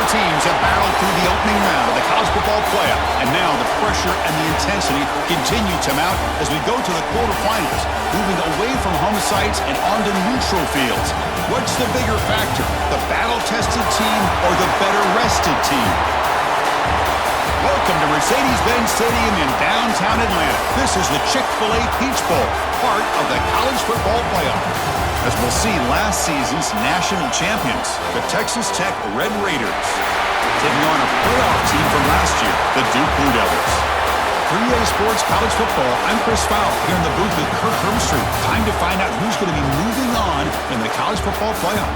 teams have battled through the opening round of the college football playoff, and now the pressure and the intensity continue to mount as we go to the quarterfinals, moving away from home sites and onto neutral fields. What's the bigger factor, the battle-tested team or the better-rested team? Welcome to Mercedes-Benz Stadium in downtown Atlanta. This is the Chick-fil-A Peach Bowl, part of the college football playoff. As we'll see last season's national champions, the Texas Tech Red Raiders, taking on a playoff team from last year, the Duke Blue Devils. 3A Sports College Football, I'm Chris Fowl, here in the booth with Kirk Herbstreit. Time to find out who's going to be moving on in the college football playoff.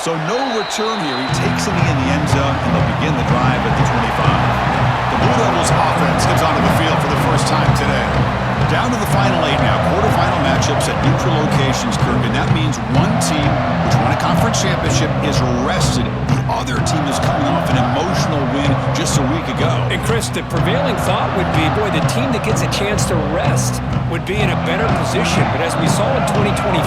So no return here. He takes it in the end zone, and they'll begin the drive at the 25. The Blue Devils offense comes onto the field for the first time today. Down to the final 8 now. Quarterfinal matchups at neutral locations, Kirk, and that means one team which won a conference championship is rested. The other team is coming off an emotional win just a week ago. And Chris, the prevailing thought would be, boy, the team that gets a chance to rest would be in a better position. But as we saw in 2024,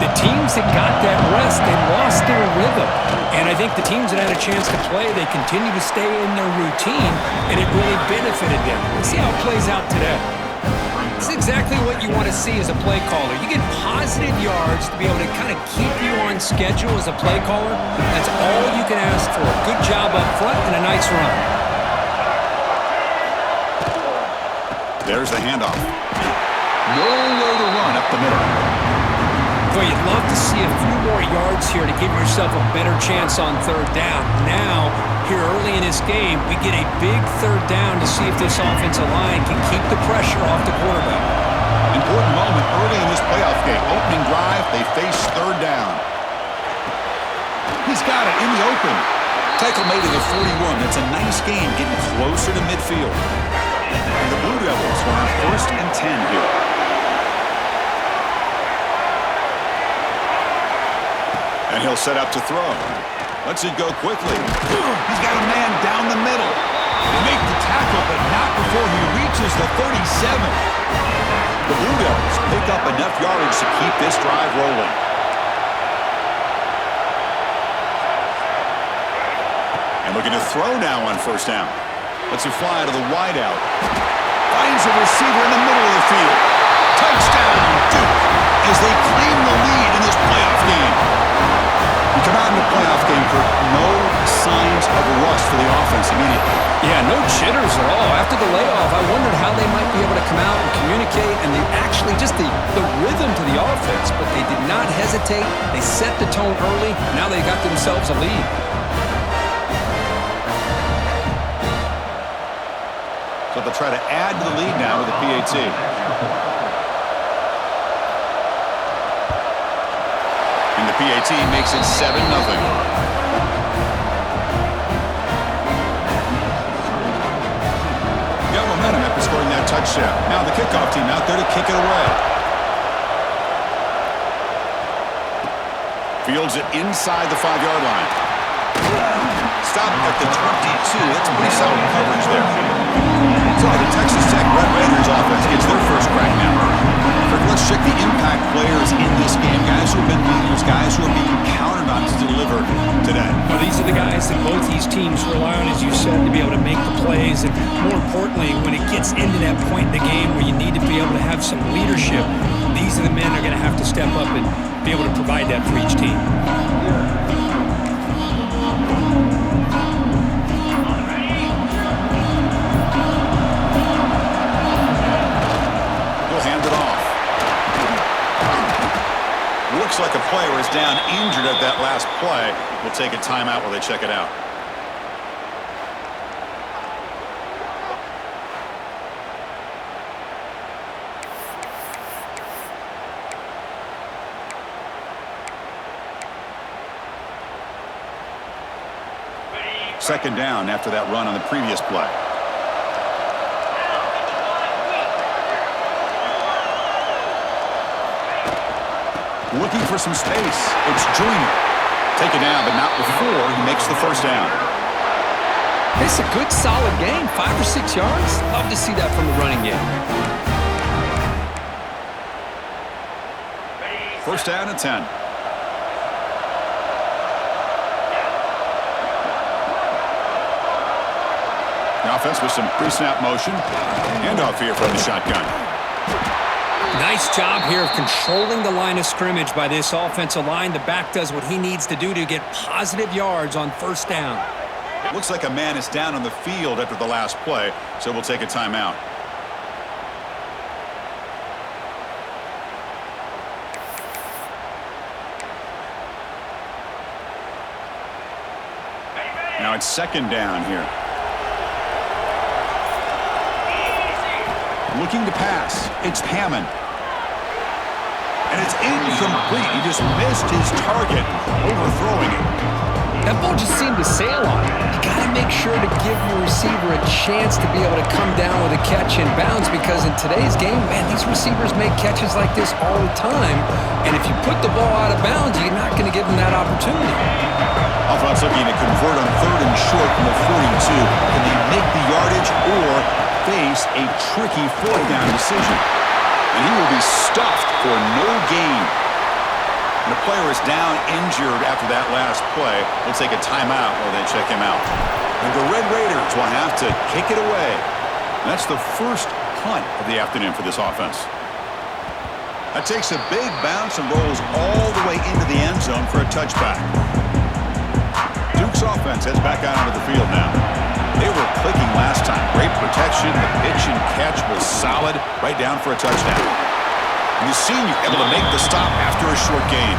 the teams that got that rest, they lost their rhythm. And I think the teams that had a chance to play, they continue to stay in their routine, and it really benefited them. Let's see how it plays out today. This is exactly what you want to see as a play caller. You get positive yards to be able to kind of keep you on schedule as a play caller. That's all you can ask for. Good job up front and a nice run. There's the handoff. Nowhere to run up the middle. Boy, you'd love to see a few more yards here to give yourself a better chance on third down. Now, here early in this game, we get a big third down to see if this offensive line can keep the pressure off the quarterback. Important moment early in this playoff game. Opening drive, they face third down. He's got it in the open. Tackle made at the 41. That's a nice game getting closer to midfield. And the Blue Devils will have 1st and 10 here. And he'll set up to throw. Lets it go quickly. He's got a man down the middle. They make the tackle, but not before he reaches the 37. The Blue Devils pick up enough yardage to keep this drive rolling. And looking to throw now on 1st down. Lets it fly to the wideout. Finds a receiver in the middle of the field. Touchdown, Duke, as they claim the lead in this playoff game. We come out in the playoff game for no signs of a rust for the offense immediately. Yeah, no jitters at all. After the layoff, I wondered how they might be able to come out and communicate, and they actually just the rhythm to the offense, but they did not hesitate. They set the tone early. Now they got themselves a lead. So they'll try to add to the lead now with the PAT. And the PAT makes it 7-0. Got momentum after scoring that touchdown. Now the kickoff team out there to kick it away. Fields it inside the 5-yard line. Stop at the 22. That's pretty solid coverage there. So the Texas Tech Red Raiders offense gets their first crack now. Let's check the impact players in this game. Guys who have been leaders, guys who are being counted on to deliver today. Well, these are the guys that both these teams rely on, as you said, to be able to make the plays. And more importantly, when it gets into that point in the game where you need to be able to have some leadership, these are the men that are going to have to step up and be able to provide that for each team. Looks like a player is down injured at that last play. We'll take a timeout while they check it out. Second down after that run on the previous play. Looking for some space. It's Junior. Take it down, but not before he makes the first down. It's a good, solid game. 5 or 6 yards. Love to see that from the running game. First down and 10. The offense with some pre-snap motion. Handoff here from the shotgun. Nice job here of controlling the line of scrimmage by this offensive line. The back does what he needs to do to get positive yards on first down. It looks like a man is down on the field after the last play, so we'll take a timeout. Now it's second down here. Looking to pass. It's Hammond. And it's incomplete. He just missed his target, overthrowing it. That ball just seemed to sail on him. You got to make sure to give your receiver a chance to be able to come down with a catch and bounce, because in today's game, man, these receivers make catches like this all the time. And if you put the ball out of bounds, you're not going to give them that opportunity. Offense looking to convert on 3rd and short from the 42. Can they make the yardage or face a tricky 4th down decision? And he will be stuffed for no gain. And the player is down injured after that last play. We'll take a timeout while they check him out. And the Red Raiders will have to kick it away. And that's the first punt of the afternoon for this offense. That takes a big bounce and rolls all the way into the end zone for a touchback. Duke's offense heads back out onto the field now. They were clicking last time. Great protection. The pitch and catch was solid. Right down for a touchdown. And the senior able to make the stop after a short gain.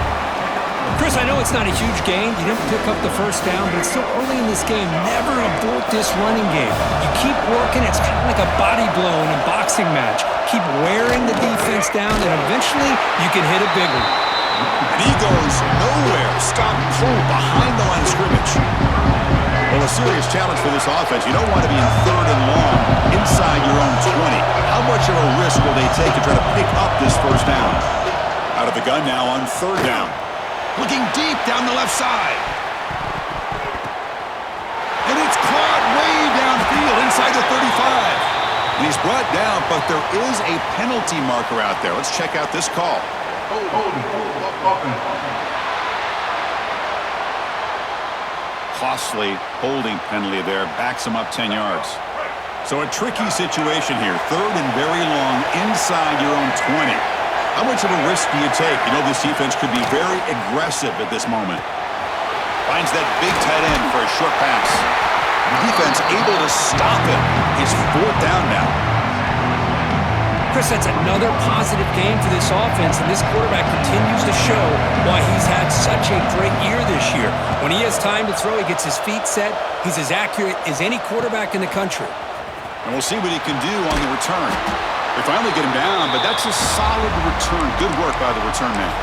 Chris, I know it's not a huge gain. You didn't pick up the first down, but it's still early in this game. Never abort this running game. You keep working. It's kind of like a body blow in a boxing match. Keep wearing the defense down, and eventually you can hit a big one. And he goes nowhere. Stop pull behind the line of scrimmage. Well, a serious challenge for this offense. You don't want to be in 3rd and long inside your own 20. How much of a risk will they take to try to pick up this first down? Out of the gun now on 3rd down. Looking deep down the left side. And it's caught way downfield inside the 35. And he's brought down, but there is a penalty marker out there. Let's check out this call. Costly holding penalty there. Backs him up 10 yards. So a tricky situation here. 3rd and very long inside your own 20. How much of a risk do you take? You know this defense could be very aggressive at this moment. Finds that big tight end for a short pass. The defense able to stop him. It's 4th down now. Chris, that's another positive game for this offense, and this quarterback continues to show why he's had such a great year this year. When he has time to throw, he gets his feet set. He's as accurate as any quarterback in the country. And we'll see what he can do on the return. They finally get him down, but that's a solid return. Good work by the return man.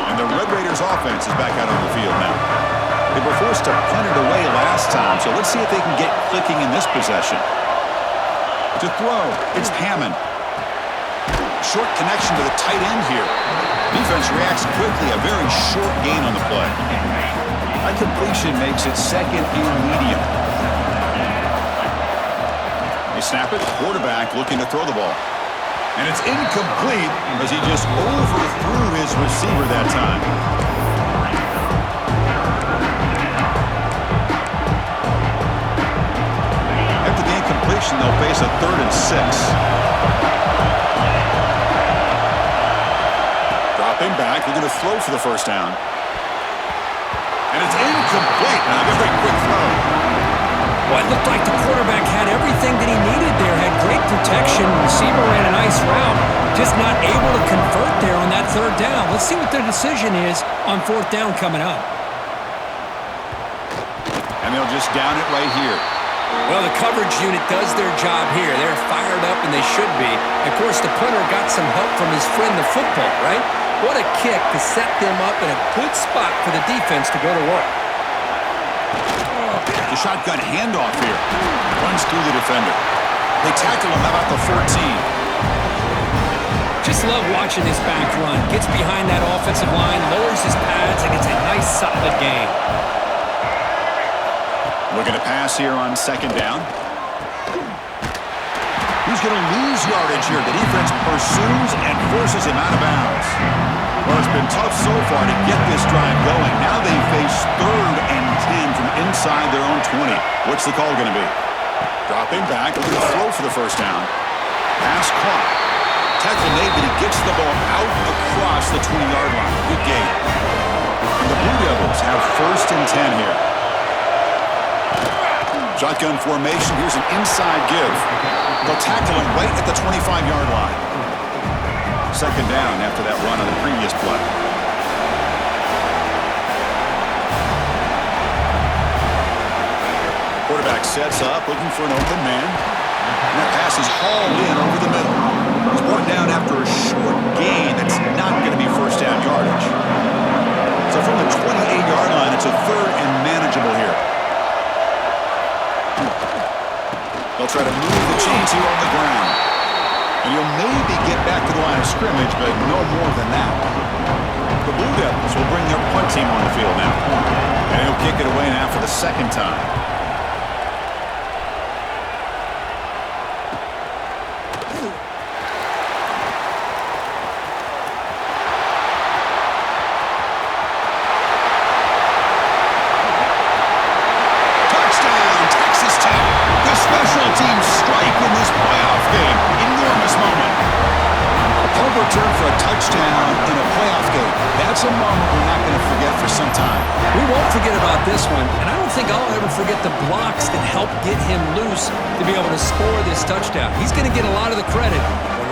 And the Red Raiders offense is back out on the field now. They were forced to punt it away last time, so let's see if they can get clicking in this possession. To throw, it's Hammond. Short connection to the tight end here. Defense reacts quickly, a very short gain on the play. That completion makes it 2nd and medium. They snap it, quarterback looking to throw the ball. And it's incomplete as he just overthrew his receiver that time. After the incompletion, they'll face a 3rd and 6. Dropping back, they're going to throw for the first down. And it's incomplete. Now a very quick throw. Well, it looked like the quarterback had everything that he needed there, had great protection. Receiver ran a nice route, just not able to convert there on that 3rd down. Let's see what their decision is on 4th down coming up. And they'll just down it right here. Well, the coverage unit does their job here. They're fired up, and they should be. Of course, the punter got some help from his friend, the football, right? What a kick to set them up in a good spot for the defense to go to work. The shotgun handoff here. Runs through the defender. They tackle him about the 14. just love watching this back run. Gets behind that offensive line, lowers his pads, and it's a nice, solid gain. Looking to pass here on second down. He's going to lose yardage here. The defense pursues and forces him out of bounds. Well, it's been tough so far to get this drive going. Now they face 3rd and 10 from inside their own 20. What's the call going to be? Dropping back, looking to throw for the first down. Pass caught. Tackle made, but he gets the ball out across the 20-yard line. Good gain. And the Blue Devils have 1st and 10 here. Shotgun formation. Here's an inside give. They'll tackle him right at the 25-yard line. Second down after that run on the previous play. Quarterback sets up, looking for an open man. And that pass is hauled in over the middle. He's brought down after a short gain that's not going to be first down yardage. So from the 28-yard line, it's a 3rd and manageable here. They'll try to move the chains here on the ground. And you'll maybe get back to the line of scrimmage, but no more than that. The Blue Devils will bring their punt team on the field now. And he'll kick it away now for the 2nd time. Return for a touchdown in a playoff game. That's a moment we're not going to forget for some time. We won't forget about this one, and I don't think I'll ever forget the blocks that helped get him loose to be able to score this touchdown. He's going to get a lot of the credit.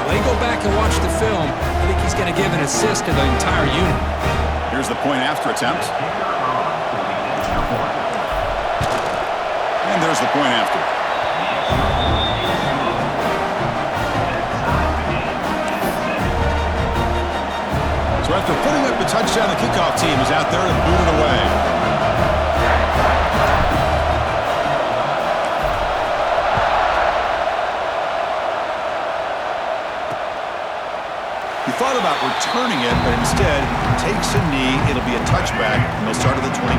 When they go back and watch the film, I think he's going to give an assist to the entire unit. Here's the point after attempt. And there's the point after. So after putting up the touchdown, the kickoff team is out there to boot it away. He thought about returning it, but instead takes a knee. It'll be a touchback, and they'll start at the 25.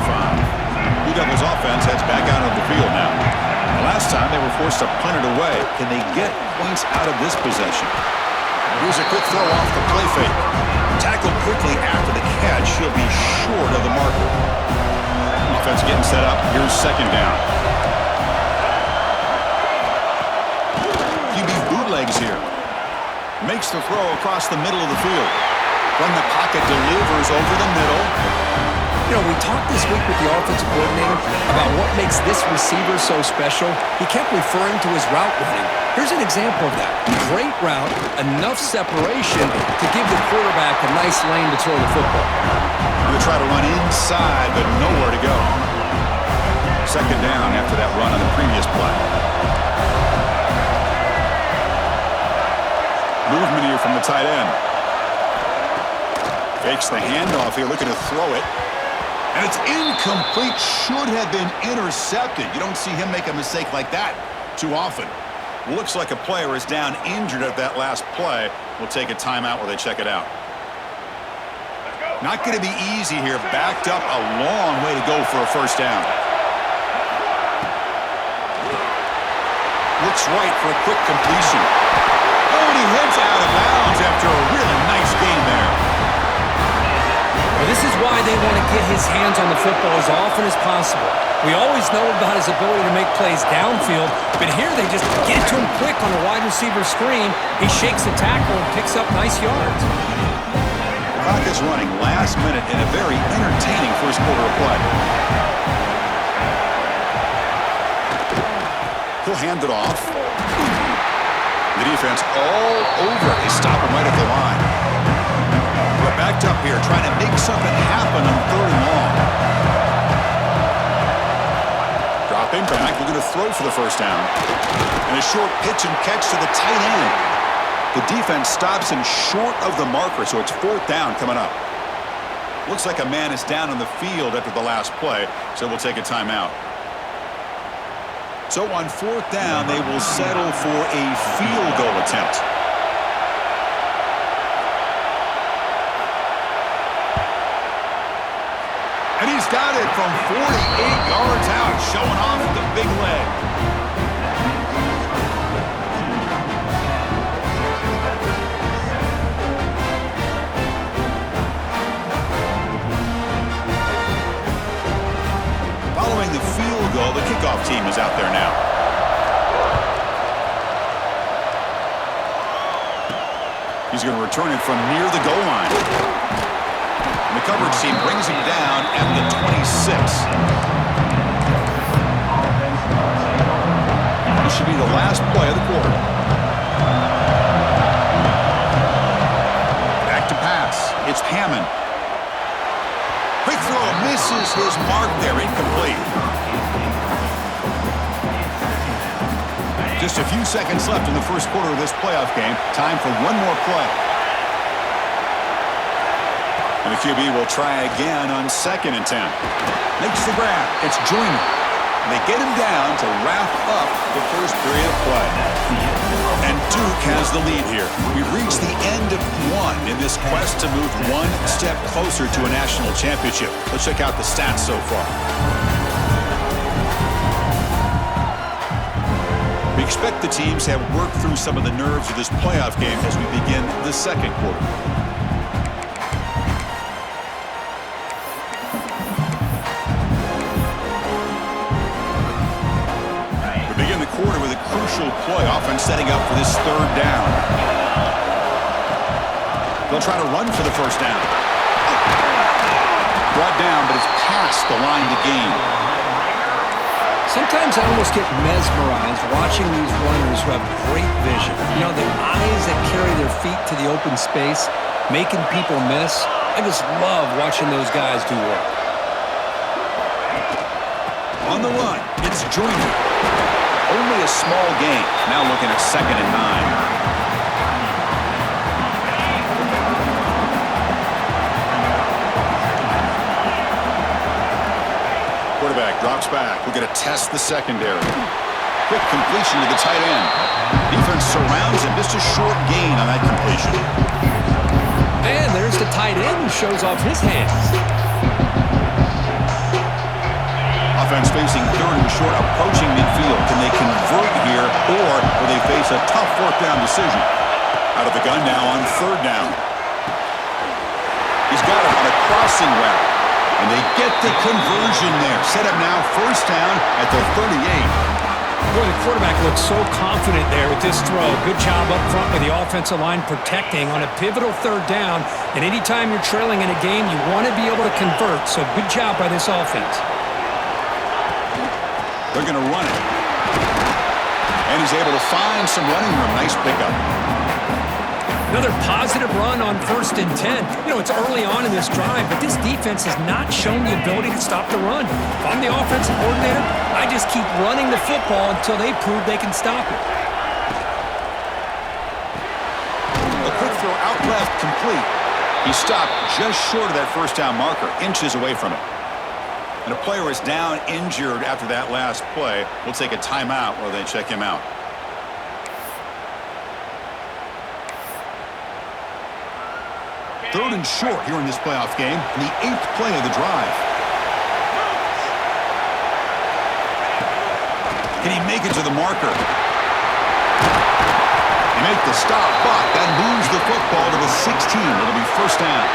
Blue Devils offense heads back out on the field now. The last time they were forced to punt it away. Can they get points out of this possession? Here's a quick throw off the play fake. Tackled quickly after the catch. He'll be short of the marker. Offense getting set up. Here's second down. QB bootlegs here. Makes the throw across the middle of the field. From the pocket, delivers over the middle. You know, we talked this week with the offensive coordinator about what makes this receiver so special. He kept referring to his route running. Here's an example of that. Great route, enough separation to give the quarterback a nice lane to throw the football. He'll try to run inside, but nowhere to go. Second down after that run on the previous play. Movement here from the tight end. Fakes the handoff here, looking to throw it. And it's incomplete. Should have been intercepted. You don't see him make a mistake like that too often. Looks like a player is down injured at that last play. We'll take a timeout while they check it out. Not going to be easy here. Backed up a long way to go for a first down. Looks right for a quick completion. Oh, and he heads out of bounds after a really nice game there. Well, this is why they want to get his hands on the football as often as possible. We always know about his ability to make plays downfield, but here they just get to him quick on the wide receiver screen. He shakes the tackle and picks up nice yards. Clock is running last minute in a very entertaining first quarter of play. He'll hand it off. The defense all over. They stop him right at the line. We're backed up here, trying to make something happen on third and long. Dropping back, looking to throw for the first down. And a short pitch and catch to the tight end. The defense stops him short of the marker, so it's fourth down coming up. Looks like a man is down on the field after the last play, so we'll take a timeout. So on fourth down, they will settle for a field goal attempt. And he's got it from 48 yards out, showing off the big leg. Following the field goal, the kickoff team is out there now. He's going to return it from near the goal line. And the coverage team brings him down at the 26. This should be the last play of the quarter. Back to pass. It's Hammond. Quick throw misses his mark there, incomplete. Just a few seconds left in the first quarter of this playoff game. Time for one more play. And the QB will try again on 2nd and 10. Makes the grab. It's Joyner. They get him down to wrap up the first period of play. And Duke has the lead here. We've reached the end of one in this quest to move one step closer to a national championship. Let's check out the stats so far. We expect the teams to have worked through some of the nerves of this playoff game as we begin the second quarter. Quarter with a crucial play, offense setting up for this 3rd down. They'll try to run for the first down. Brought down, but it's past the line to gain. Sometimes I almost get mesmerized watching these runners who have great vision. You know, the eyes that carry their feet to the open space, making people miss. I just love watching those guys do work. On the run, it's Joyner. Only a small gain. Now looking at 2nd and 9. Quarterback drops back. We're going to test the secondary. Quick completion to the tight end. Defense surrounds him. Just a short gain on that completion. And there's the tight end who shows off his hands. Offense facing 3rd and short, approaching midfield. Can they convert here, or will they face a tough 4th down decision? Out of the gun now on 3rd down. He's got it on a crossing route, and they get the conversion there. Set up now 1st down at the 38. Boy, the quarterback looks so confident there with this throw. Good job up front with the offensive line protecting on a pivotal 3rd down. And anytime you're trailing in a game, you want to be able to convert. So good job by this offense. They're going to run it. And he's able to find some running room. Nice pickup. Another positive run on 1st and 10. You know, it's early on in this drive, but this defense has not shown the ability to stop the run. If I'm the offensive coordinator, I just keep running the football until they prove they can stop it. A quick throw out left, complete. He stopped just short of that 1st down marker, inches away from it. And a player is down injured after that last play. We'll take a timeout while they check him out. Third and short here in this playoff game, and the 8th play of the drive. Can he make it to the marker? He make the stop, but that moves the football to the 16. It'll be 1st down.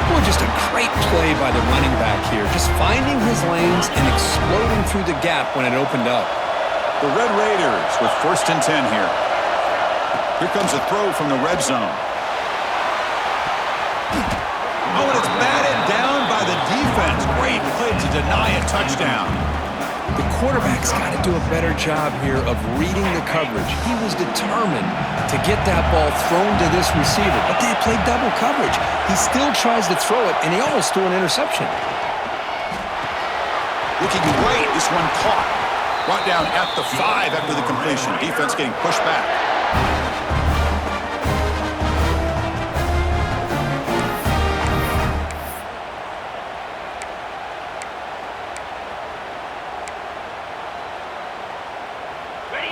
Well, just a great play by the running back here. Just finding his lanes and exploding through the gap when it opened up. The Red Raiders with 1st and 10 here. Here comes a throw from the red zone. Oh, and it's batted down by the defense. Great play to deny a touchdown. The quarterback's got to do a better job here of reading the coverage. He was determined to get that ball thrown to this receiver, but they played double coverage. He still tries to throw it, and he almost threw an interception. Looking great. This one caught. Brought down at the 5 after the completion. Defense getting pushed back.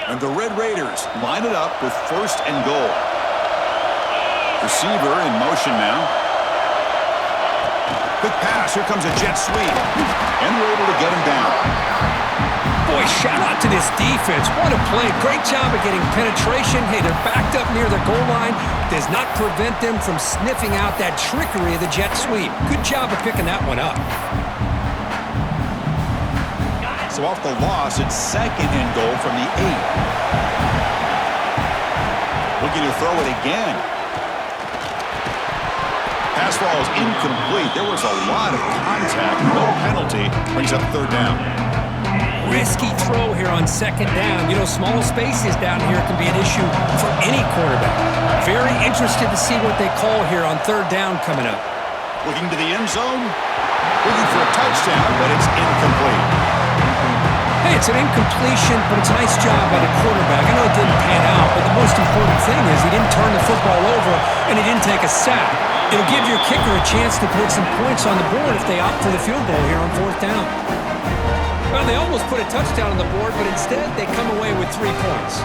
And the Red Raiders line it up with 1st and goal. Receiver in motion now. Quick pass. Here comes a jet sweep. And we're able to get him down. Boy, shout out to this defense. What a play. Great job of getting penetration. Hey, they're backed up near their goal line. Does not prevent them from sniffing out that trickery of the jet sweep. Good job of picking that one up. So off the loss, it's 2nd and goal from the 8. Looking to throw it again. Pass ball is incomplete. There was a lot of contact. No penalty. Brings up 3rd down. Risky throw here on 2nd down. You know, small spaces down here can be an issue for any quarterback. Very interested to see what they call here on 3rd down coming up. Looking to the end zone. Looking for a touchdown, but it's incomplete. Hey, it's an incompletion, but it's a nice job by the quarterback. I know it didn't pan out, but the most important thing is he didn't turn the football over and he didn't take a sack. It'll give your kicker a chance to put some points on the board if they opt for the field goal here on 4th down. Well, they almost put a touchdown on the board, but instead they come away with 3 points.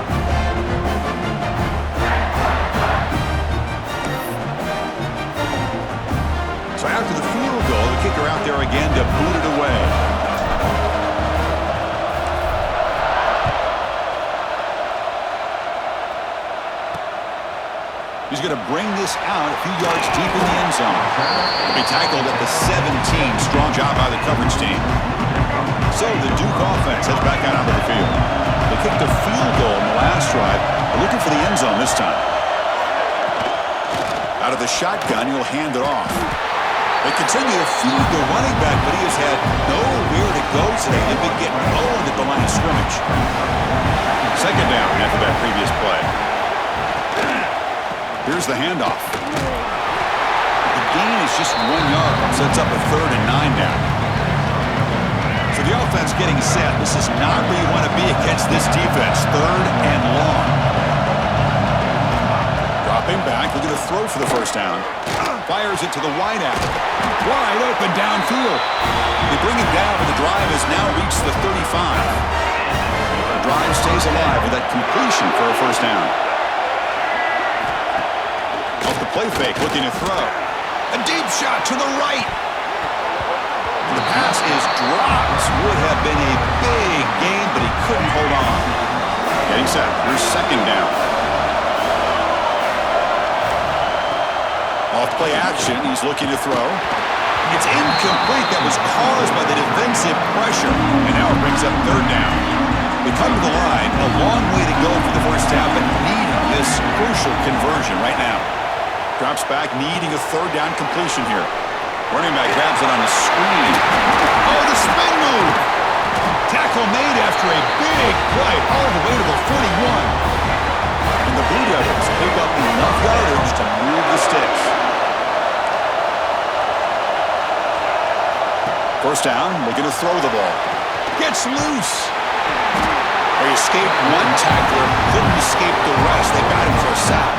So after the field goal, the kicker out there again to boot it away. He's going to bring this out a few yards deep in the end zone. He'll be tackled at the 17. Strong job by the coverage team. So the Duke offense heads back out onto the field. They kicked a field goal in the last drive. They're looking for the end zone this time. Out of the shotgun, he'll hand it off. They continue to feed the running back, but he has had nowhere to go today. They've been getting owned at the line of scrimmage. 2nd down after that previous play. Here's the handoff. The gain is just 1 yard. Sets up a 3rd and 9 now. So the offense getting set. This is not where you want to be against this defense. 3rd and long. Dropping back. Looking to throw for the 1st down. Fires it to the wide out. Wide open downfield. They bring him down, but the drive has now reached the 35. The drive stays alive with that completion for a 1st down. Off the play fake, looking to throw. A deep shot to the right. And the pass is dropped. Would have been a big gain, but he couldn't hold on. Getting set. Here's 2nd down. Off play action, he's looking to throw. It's incomplete. That was caused by the defensive pressure. And now it brings up 3rd down. We come to the line. A long way to go for the 1st down, but needing this crucial conversion right now. Drops back, needing a 3rd down completion here. Running back grabs it on the screen. Oh, the spin move! Tackle made after a big play all the way to the 41. And the Blue Devils pick up enough yardage to move the sticks. 1st down, looking to throw the ball. Gets loose. They escaped one tackler, couldn't escape the rest. They got him for a sack.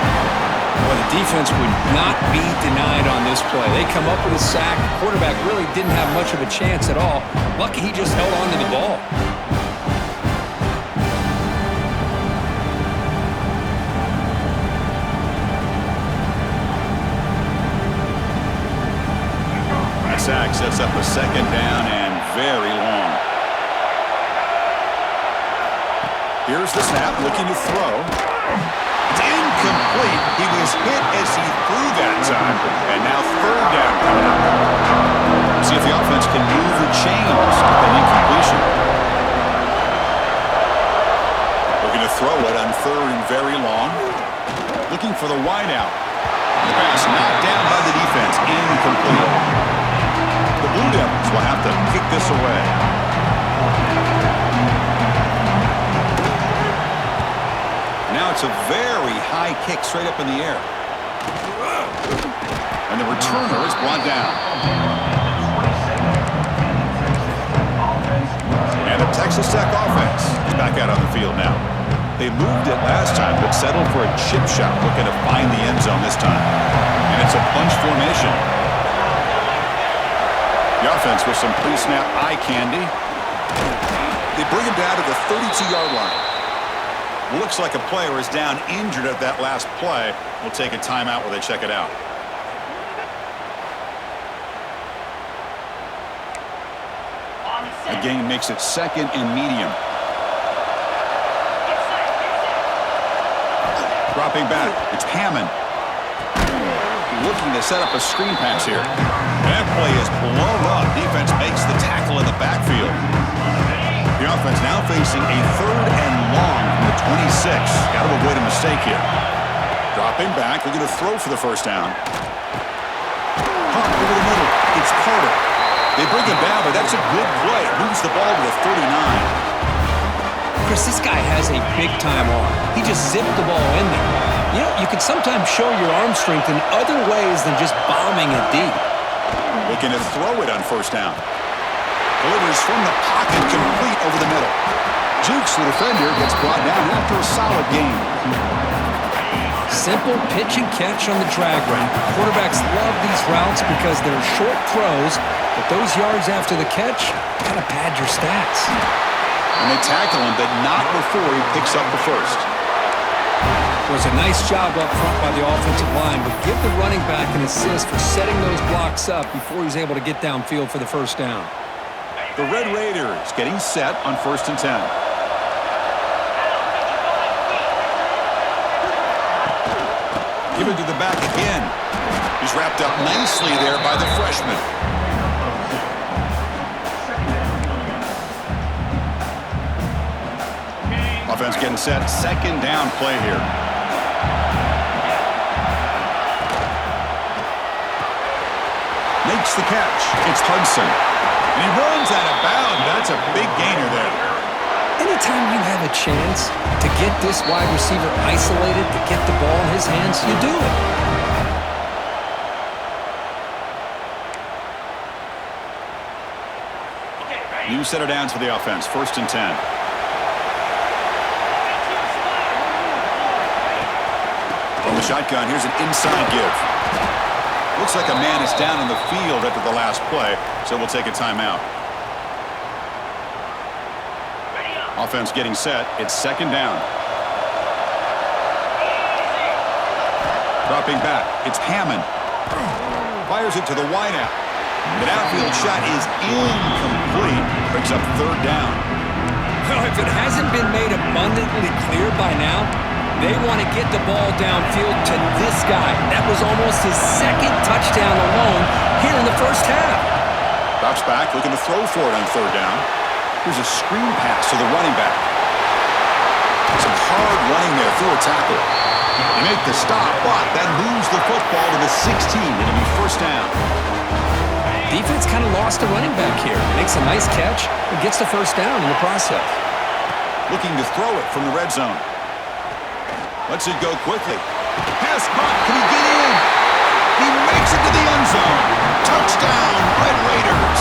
Well, the defense would not be denied on this play. They come up with a sack. The quarterback really didn't have much of a chance at all. Lucky he just held on to the ball. That sack sets up a 2nd down and very long. Here's the snap, looking to throw. It's incomplete. He was hit as he threw that time. And now 3rd down coming up. See if the offense can move the chains with that incompletion. Looking to throw it on 3rd and very long. Looking for the wide out. The pass knocked down by the defense. Incomplete. The Blue Devils will have to kick this away. Now it's a very high kick straight up in the air. And the returner is brought down. And the Texas Tech offense is back out on the field now. They moved it last time, but settled for a chip shot, looking to find the end zone this time. And it's a bunch formation. The offense with some pre-snap eye candy. They bring him down to the 32-yard line. Looks like a player is down injured at that last play. We'll take a timeout while they check it out. A gain makes it second and medium. Dropping back, it's Hammond. Looking to set up a screen pass here. That play is blown up. Defense makes the tackle in the backfield. The offense now facing a 3rd and long from the 26. Got to avoid a mistake here. Dropping back, looking to throw for the first down. Pump over the middle. It's Carter. They bring him down, but that's a good play. Moves the ball to the 39. Chris, this guy has a big-time arm. He just zipped the ball in there. You know, you can sometimes show your arm strength in other ways than just bombing it deep. Looking to throw it on first down. Delivers from the pocket, complete over the middle. Jukes the defender, gets brought down after a solid gain. Simple pitch and catch on the drag route. Quarterbacks love these routes because they're short throws, but those yards after the catch kind of pad your stats. And they tackle him, but not before he picks up the first. It was a nice job up front by the offensive line, but give the running back an assist for setting those blocks up before he's able to get downfield for the first down. The Red Raiders getting set on 1st and 10. Give it to the back again. He's wrapped up nicely there by the freshman. Offense getting set. 2nd down play here. Makes the catch. It's Hudson. And he runs out of bounds. That's a big gainer there. Anytime you have a chance to get this wide receiver isolated, to get the ball in his hands, you do it. New set of downs for the offense. 1st and 10. From the shotgun, here's an inside give. Looks like a man is down in the field after the last play, so we'll take a timeout. Offense getting set. It's 2nd down. Dropping back. It's Hammond. Fires it to the wideout. The downfield shot is incomplete. Brings up 3rd down. Well, if it hasn't been made abundantly clear by now, they want to get the ball downfield to this guy. That was almost his 2nd touchdown alone here in the first half. Drops back, looking to throw for it on 3rd down. Here's a screen pass to the running back. Some hard running there through a tackle. They make the stop, but that moves the football to the 16. It'll be 1st down. Defense kind of lost a running back here. Makes a nice catch and gets the 1st down in the process. Looking to throw it from the red zone. Lets it go quickly. Pass caught. Can he get in? He makes it to the end zone. Touchdown, Red Raiders.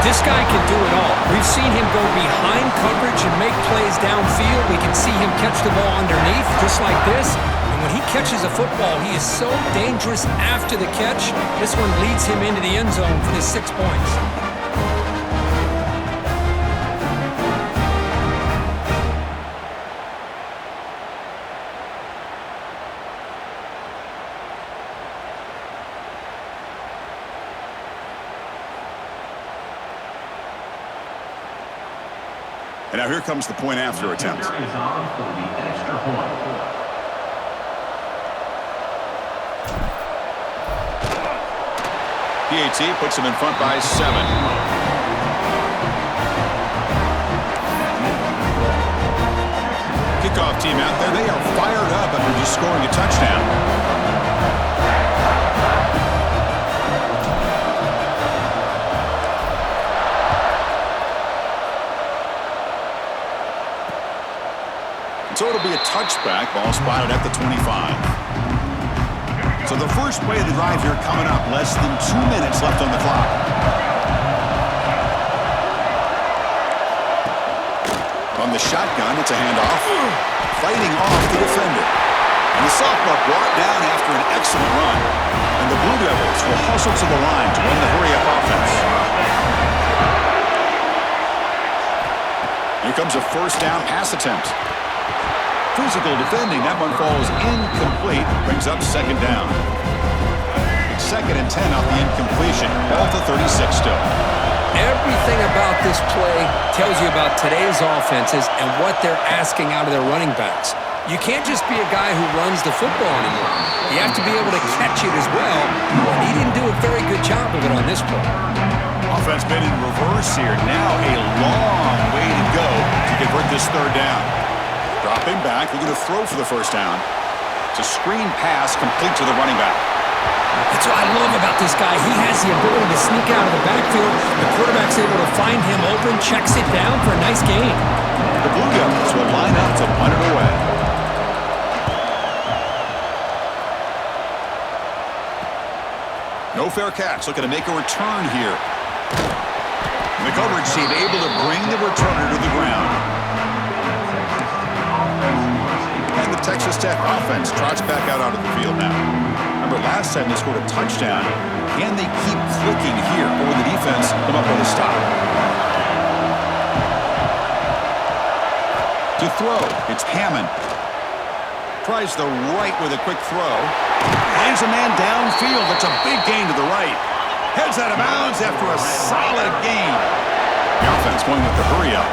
This guy can do it all. We've seen him go behind coverage and make plays downfield. We can see him catch the ball underneath, just like this. And when he catches a football, he is so dangerous after the catch. This one leads him into the end zone for the 6 points. And now here comes the point after attempt. PAT puts him in front by 7. Kickoff team out there. They are fired up after just scoring a touchdown. So it'll be a touchback. Ball spotted at the 25. So the first play of the drive here coming up. Less than 2 minutes left on the clock. From the shotgun, it's a handoff. Fighting off the defender. And the sophomore brought down after an excellent run. And the Blue Devils will hustle to the line to win the hurry-up offense. Here comes a 1st down pass attempt. Physical defending. That one falls incomplete. Brings up 2nd down. It's 2nd and 10 off the incompletion. Ball to 36 still. Everything about this play tells you about today's offenses and what they're asking out of their running backs. You can't just be a guy who runs the football anymore. You have to be able to catch it as well, and he didn't do a very good job of it on this play. Offense been in reverse here. Now a long way to go to convert this third down. Dropping back, looking to throw for the first down. It's a screen pass complete to the running back. That's what I love about this guy. He has the ability to sneak out of the backfield. The quarterback's able to find him open, checks it down for a nice gain. The Blue Devils will line up to punt it away. No fair catch, looking to make a return here. And the coverage team able to bring the returner to the ground. And the Texas Tech offense trots back out onto the field now. Remember last time they scored a touchdown. Can they keep clicking here, or will the defense come up with a stop? To throw, it's Hammond. Tries the right with a quick throw. Finds a man downfield. That's a big gain to the right. Heads out of bounds after a solid gain. The offense going with the hurry up.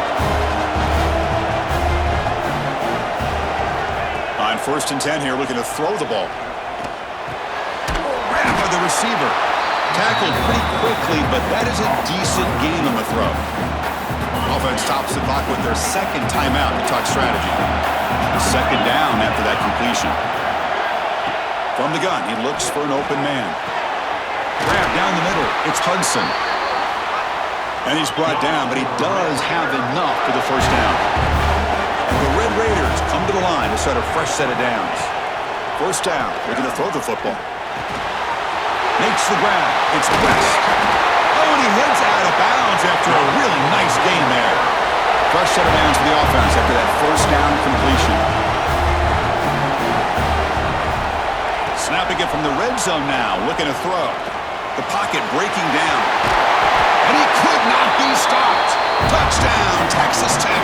On 1st and 10 here, looking to throw the ball. Ran by the receiver. Tackled pretty quickly, but that is a decent gain on the throw. Offense tops the clock with their second timeout to talk strategy. Second down after that completion. From the gun, he looks for an open man. Grab down the middle. It's Hudson. And he's brought down, but he does have enough for the first down. The Red Raiders come to the line to set a fresh set of downs. First down, looking to throw the football. Makes the grab. It's West. Oh, and he heads out of bounds after a really nice gain there. Fresh set of downs for the offense after that first down completion. Snapping it from the red zone now, looking to throw. The pocket breaking down. And he could not be stopped. Touchdown, Texas Tech.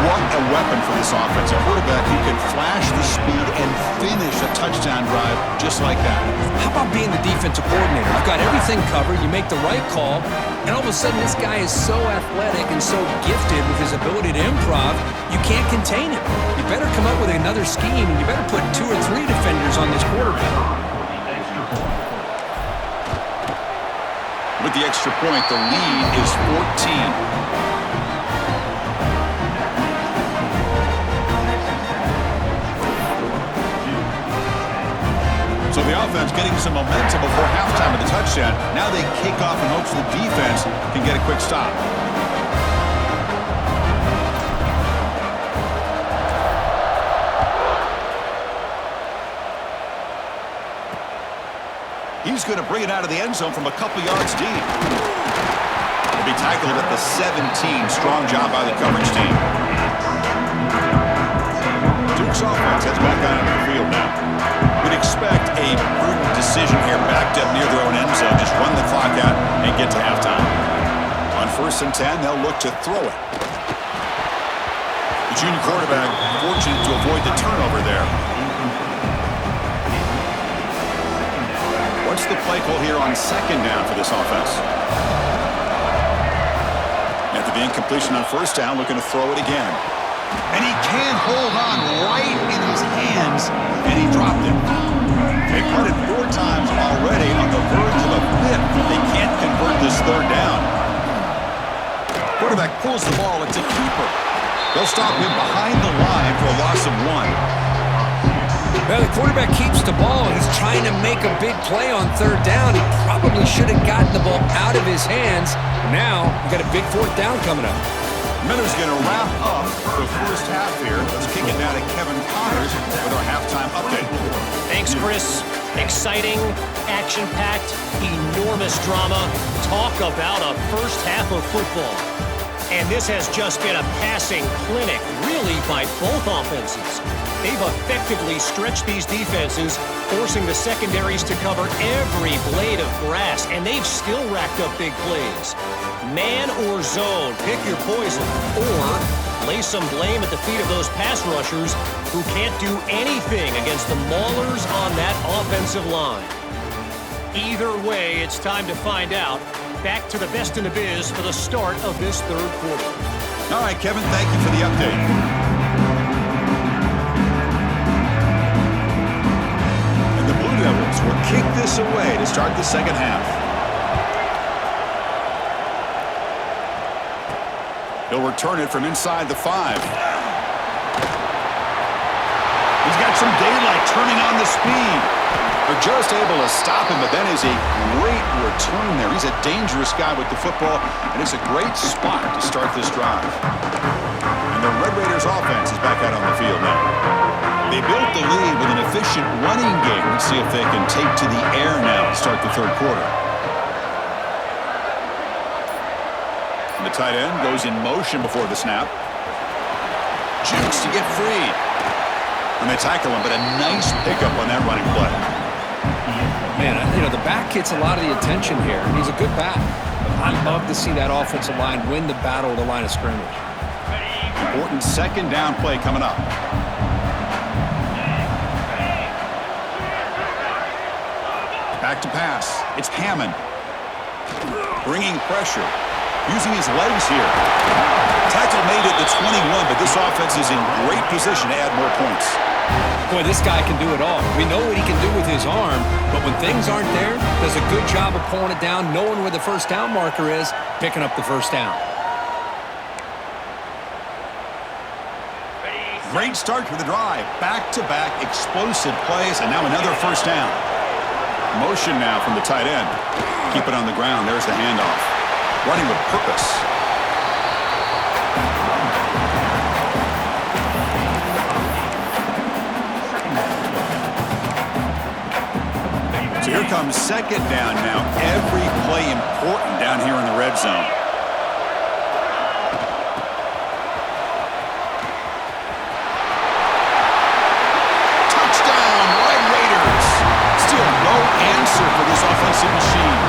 What a weapon for this offense. A quarterback who can flash the speed and finish a touchdown drive just like that. How about being the defensive coordinator? You've got everything covered. You make the right call. And all of a sudden, this guy is so athletic and so gifted with his ability to improv, you can't contain him. You better come up with another scheme, and you better put 2 or 3 defenders on this quarterback. With the extra point, the lead is 14. So the offense getting some momentum before halftime of the touchdown. Now they kick off in hopes the defense can get a quick stop. He's going to bring it out of the end zone from a couple yards deep. He'll be tackled at the 17. Strong job by the coverage team. Duke's offense heads back out onto the field now. We'd expect a prudent decision here, backed up near their own end zone. Just run the clock out and get to halftime. On 1st and 10, they'll look to throw it. The junior quarterback fortunate to avoid the turnover there. What's the play call here on 2nd down for this offense? After the incompletion on 1st down, looking to throw it again. And he can't hold on right in his hands, and he dropped it. They punted 4 times already on the verge of a 5th. They can't convert this 3rd down. Quarterback pulls the ball. It's a keeper. They'll stop him behind the line for a loss of 1. Well, the quarterback keeps the ball. He's trying to make a big play on 3rd down. He probably should have gotten the ball out of his hands. Now, we've got a big 4th down coming up. Miller's going to wrap up the first half here. Let's kick it down to Kevin Connors with our halftime update. Thanks, Chris. Exciting, action-packed, enormous drama. Talk about a first half of football. And this has just been a passing clinic, really, by both offenses. They've effectively stretched these defenses, forcing the secondaries to cover every blade of grass, and they've still racked up big plays. Man or zone, pick your poison, or lay some blame at the feet of those pass rushers who can't do anything against the maulers on that offensive line. Either way, it's time to find out back to the best in the biz for the start of this third quarter. All right, Kevin, thank you for the update. And the Blue Devils will kick this away to start the second half. He'll return it from inside the 5. He's got some daylight turning on the speed. They're just able to stop him, but that is a great return there. He's a dangerous guy with the football, and it's a great spot to start this drive. And the Red Raiders offense is back out on the field now. They built the lead with an efficient running game. Let's see if they can take to the air now to start the third quarter. And the tight end goes in motion before the snap. Jukes to get free. And they tackle him, but a nice pickup on that running play. Man, the back gets a lot of the attention here. He's a good back. I'd love to see that offensive line win the battle of the line of scrimmage. Important second down play coming up. Back to pass. It's Hammond. Bringing pressure. Using his legs here. Tackle made it to 21, but this offense is in great position to add more points. Boy, this guy can do it all. We know what he can do with his arm, but when things aren't there, does a good job of pulling it down, knowing where the first down marker is, picking up the first down. Great start to the drive. Back-to-back explosive plays, and now another first down. Motion now from the tight end. Keep it on the ground. There's the handoff. Running with purpose. So here comes second down now. Every play important down here in the red zone. Touchdown, Red Raiders. Still no answer for this offensive machine.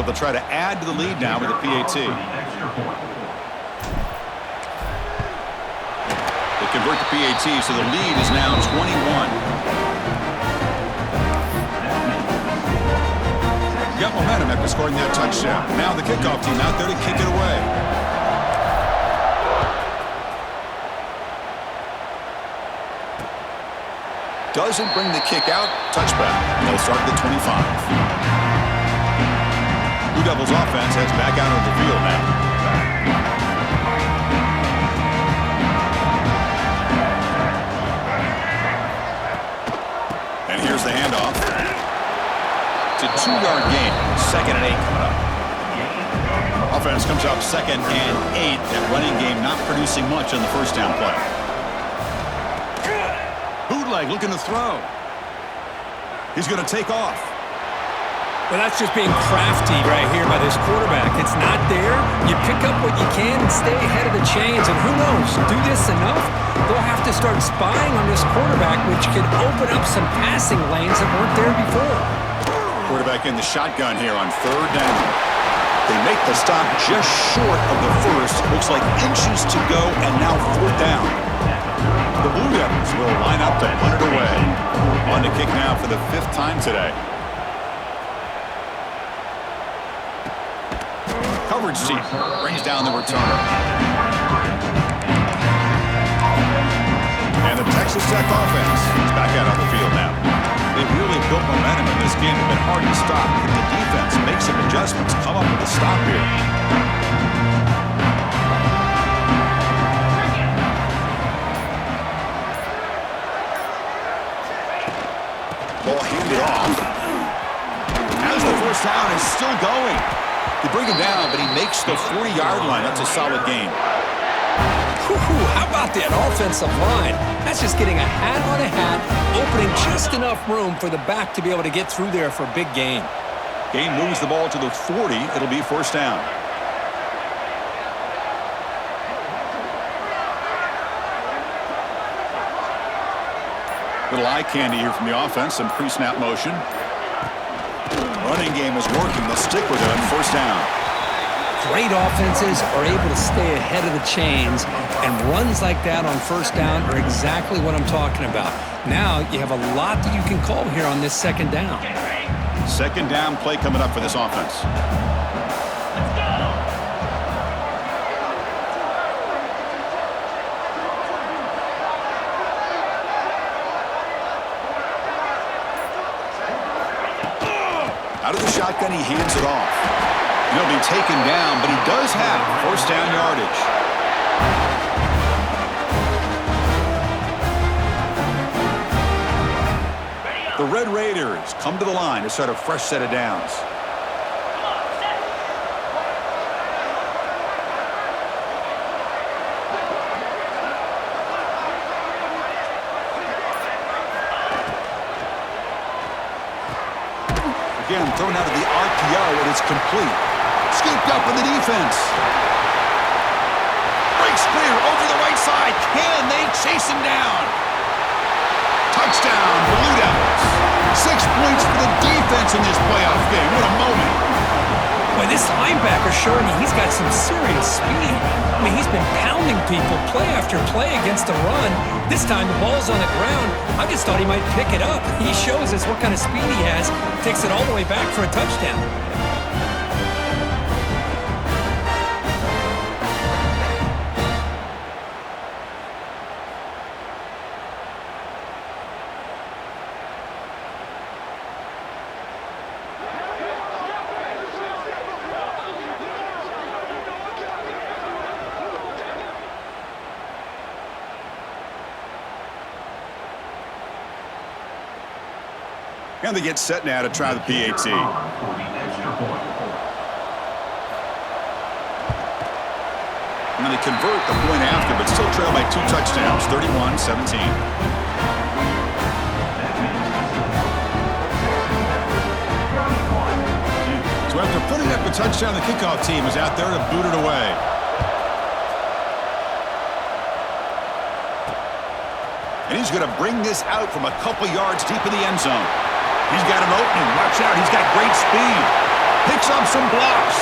They'll try to add to the lead now with a PAT. They convert the PAT, so the lead is now 21. Got momentum after scoring that touchdown. Now the kickoff team out there to kick it away. Doesn't bring the kick out. Touchback. They'll start at the 25. Blue Devils offense heads back out on the field now. And here's the handoff. It's a 2-yard gain. 2nd and 8 coming up. Offense comes up 2nd and 8. That running game not producing much on the first down play. Bootleg looking to throw. He's going to take off. Well, that's just being crafty right here by this quarterback. It's not there. You pick up what you can and stay ahead of the chains. And who knows, do this enough, they'll have to start spying on this quarterback, which could open up some passing lanes that weren't there before. Quarterback in the shotgun here on 3rd down. They make the stop just short of the first. Looks like inches to go, and now 4th down. The Blue Devils will line up to punt it away. On to kick now for the 5th time today. Coverage team brings down the returner. And the Texas Tech offense is back out on the field now. They've really built momentum in this game. It's been hard to stop. If the defense makes some adjustments, come up with a stop here. Ball handed off. As the first down is still going. They bring him down, but he makes the 40-yard line. That's a solid gain. How about that offensive line? That's just getting a hat on a hat, opening just enough room for the back to be able to get through there for a big gain. Gain moves the ball to the 40. It'll be 1st down. Little eye candy here from the offense. Some pre-snap motion. Running game is working. They'll stick with it on first down. Great offenses are able to stay ahead of the chains, and runs like that on first down are exactly what I'm talking about. Now you have a lot that you can call here on this second down. Second down play coming up for this offense. Out of the shotgun, he hands it off. He'll be taken down, but he does have first down yardage. The Red Raiders come to the line to start a fresh set of downs. Again, thrown out of the RPO, and it's complete. Scooped up in the defense. Breaks clear over the right side. Can they chase him down? Touchdown, Blue Devils. 6 points for the defense in this playoff game. What a moment. Boy, this linebacker showing you he's got some serious speed. I mean, he's been pounding people play after play against the run. This time the ball's on the ground. I just thought he might pick it up. He shows us what kind of speed he has. Takes it all the way back for a touchdown. And they get set now to try the PAT. And then they convert the point after, but still trail by 2 touchdowns, 31-17. So after putting up a touchdown, the kickoff team is out there to boot it away. And he's going to bring this out from a couple yards deep in the end zone. He's got an opening. Watch out. He's got great speed. Picks up some blocks.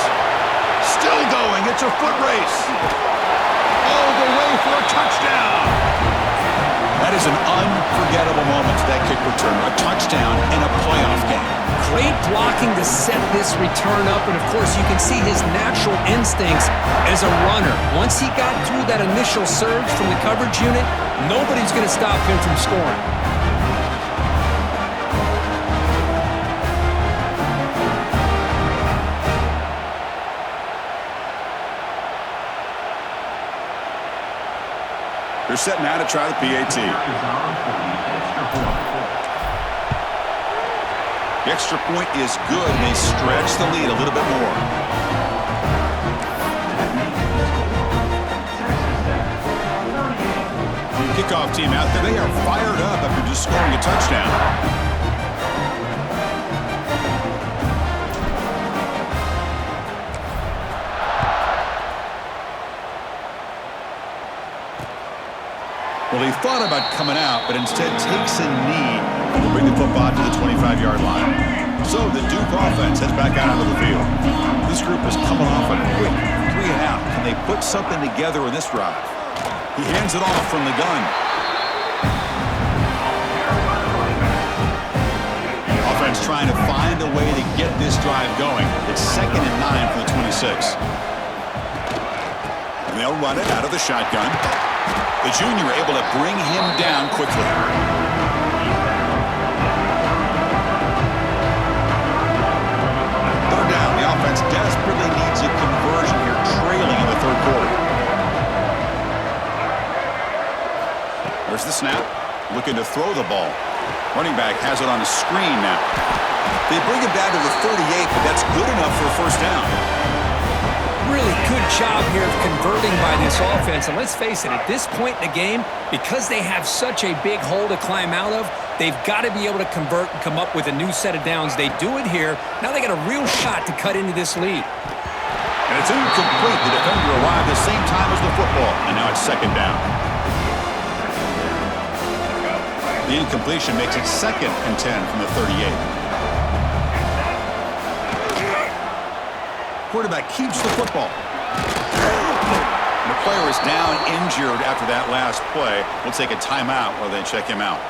Still going. It's a foot race. All the way for a touchdown. That is an unforgettable moment for that kick return. A touchdown in a playoff game. Great blocking to set this return up, and of course you can see his natural instincts as a runner. Once he got through that initial surge from the coverage unit, nobody's going to stop him from scoring. They're set now to try the PAT. The extra point is good, and they stretch the lead a little bit more. Kickoff team out there. They are fired up after just scoring a touchdown. Well, he thought about coming out, but instead takes a knee to bring the football to the 25-yard line. So the Duke offense heads back out onto the field. This group is coming off a quick 3 and out. Can they put something together in this drive? He hands it off from the gun. Offense trying to find a way to get this drive going. It's 2nd and 9 for the 26. And they'll run it out of the shotgun. The junior able to bring him down quickly. Third down. The offense desperately needs a conversion here, trailing in the 3rd quarter. There's the snap. Looking to throw the ball. Running back has it on the screen now. They bring him down to the 38, but that's good enough for a first down. Really good job here of converting by this offense. And let's face it, at this point in the game, because they have such a big hole to climb out of, they've got to be able to convert and come up with a new set of downs. They do it here. Now they got a real shot to cut into this lead. And it's incomplete. The defender arrived at the same time as the football. And now it's 2nd down. The incompletion makes it 2nd and 10 from the 38. Quarterback keeps the football. The player is down injured after that last play. We'll take a timeout while they check him out.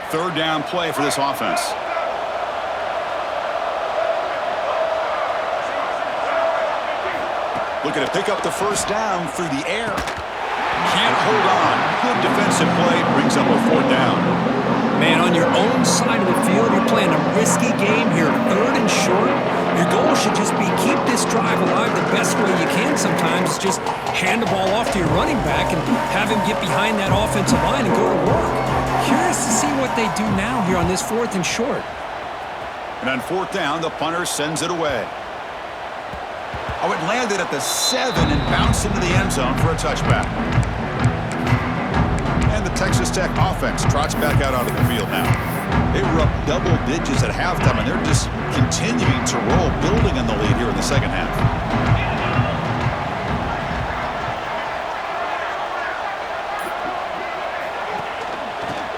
Third down play for this offense. Looking to pick up the first down through the air. Can't hold on. Good defensive play. Brings up a 4th down. Man, on your own side of the field, you're playing a risky game here. 3rd and short. Your goal should just be keep this drive alive the best way you can sometimes. Just hand the ball off to your running back and have him get behind that offensive line and go to work. Curious to see what they do now here on this 4th and short. And on 4th down, the punter sends it away. Oh, it landed at the 7 and bounced into the end zone for a touchback. And the Texas Tech offense trots back out onto the field now. They were up double digits at halftime, and they're just continuing to roll, building on the lead here in the second half.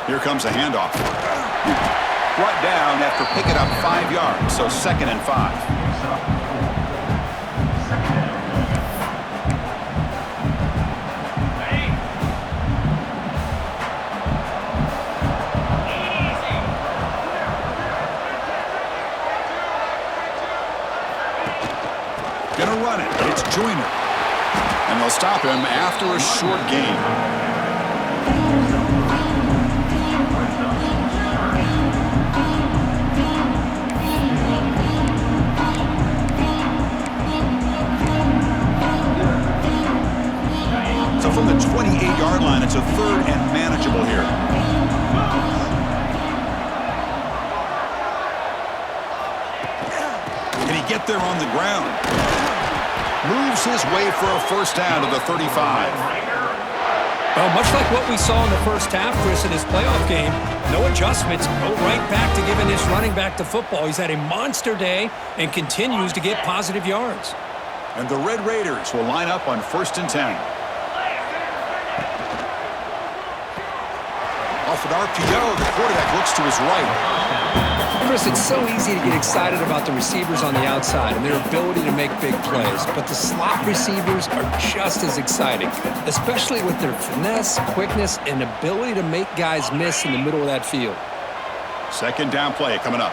Here comes a handoff. Brought down after picking up 5 yards, so 2nd and 5. Gonna run it. It's Joyner. And they'll stop him after a short game. So from the 28-yard line, it's a 3rd and manageable here. Can he get there on the ground? Moves his way for a first down to the 35. Well, much like what we saw in the first half, Chris, in his playoff game, no adjustments, go right back to giving this running back the football. He's had a monster day and continues to get positive yards. And the Red Raiders will line up on 1st and 10. Off an RPO, the quarterback looks to his right. Chris, it's so easy to get excited about the receivers on the outside and their ability to make big plays, but the slot receivers are just as exciting, especially with their finesse, quickness, and ability to make guys miss in the middle of that field. 2nd down play coming up.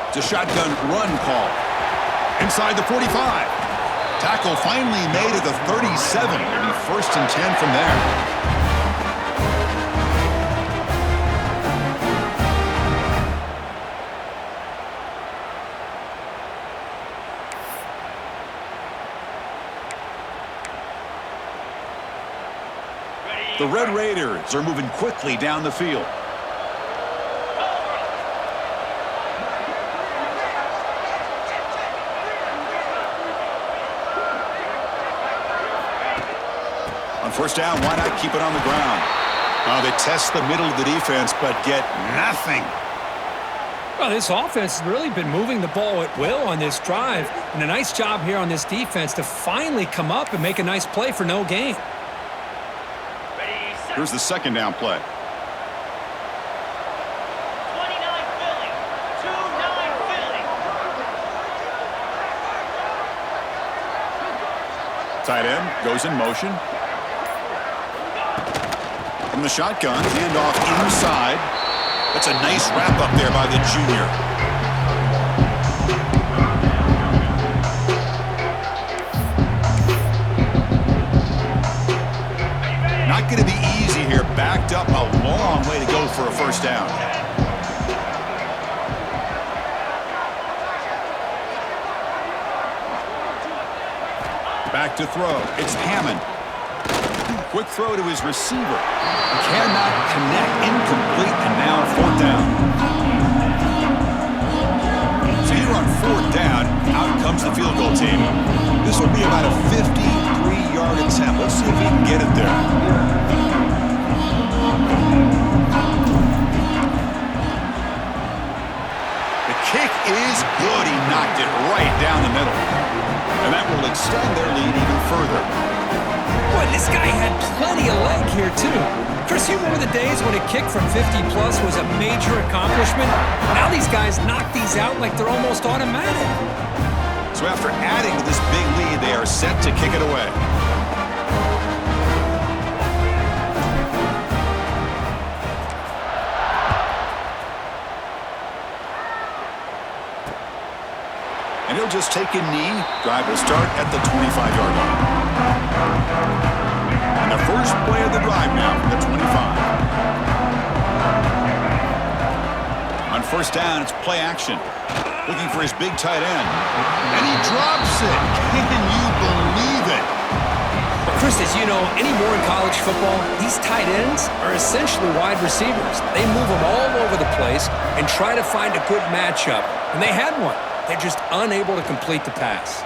It's a shotgun run call. Inside the 45. Tackle finally made at the 37. It'll be 1st and 10 from there. The Red Raiders are moving quickly down the field. On 1st down, why not keep it on the ground? They test the middle of the defense, but get nothing. Well, this offense has really been moving the ball at will on this drive, and a nice job here on this defense to finally come up and make a nice play for no gain. Here's the 2nd down play. 29 Philly. 29 Philly. Tight end goes in motion. From the shotgun, handoff inside. That's a nice wrap up there by the junior. Not going to be easy here. Backed up a long way to go for a first down. Back to throw. It's Hammond. Quick throw to his receiver. Cannot connect. Incomplete. And now 4th down. So here on 4th down, out comes the field goal team. This will be about a 53-yard attempt. Let's see if he can get it there. is good. He knocked it right down the middle. And that will extend their lead even further. Boy, this guy had plenty of leg here, too. Chris, you remember the days when a kick from 50-plus was a major accomplishment? Now these guys knock these out like they're almost automatic. So after adding to this big lead, they are set to kick it away. And he'll just take a knee. Drive will start at the 25-yard line. And the first play of the drive now from the 25. On first down, it's play action. Looking for his big tight end. And he drops it. Can you believe it? But Chris, as you know, anymore in college football, these tight ends are essentially wide receivers. They move them all over the place and try to find a good matchup. And they had one. They're just unable to complete the pass.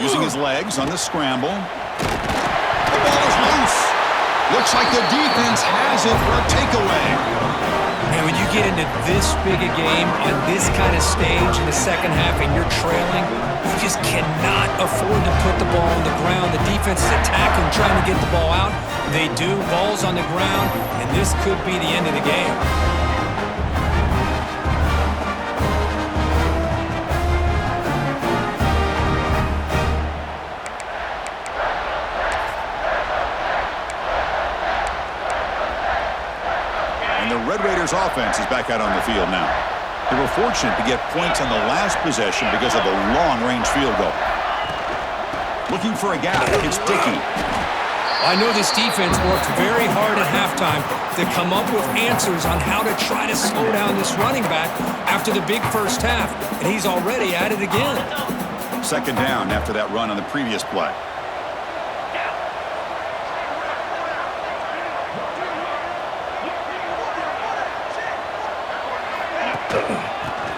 Using his legs on the scramble. The ball is loose. Looks like the defense has it for a takeaway. And when you get into this big a game on this kind of stage in the second half and you're trailing, you just cannot afford to put the ball on the ground. The defense is attacking, trying to get the ball out. They do. Ball's on the ground, and this could be the end of the game. Red Raiders offense is back out on the field now. They were fortunate to get points on the last possession because of a long-range field goal. Looking for a gap. It's Dickey. I know this defense worked very hard at halftime to come up with answers on how to try to slow down this running back after the big first half, and he's already at it again. Second down after that run on the previous play.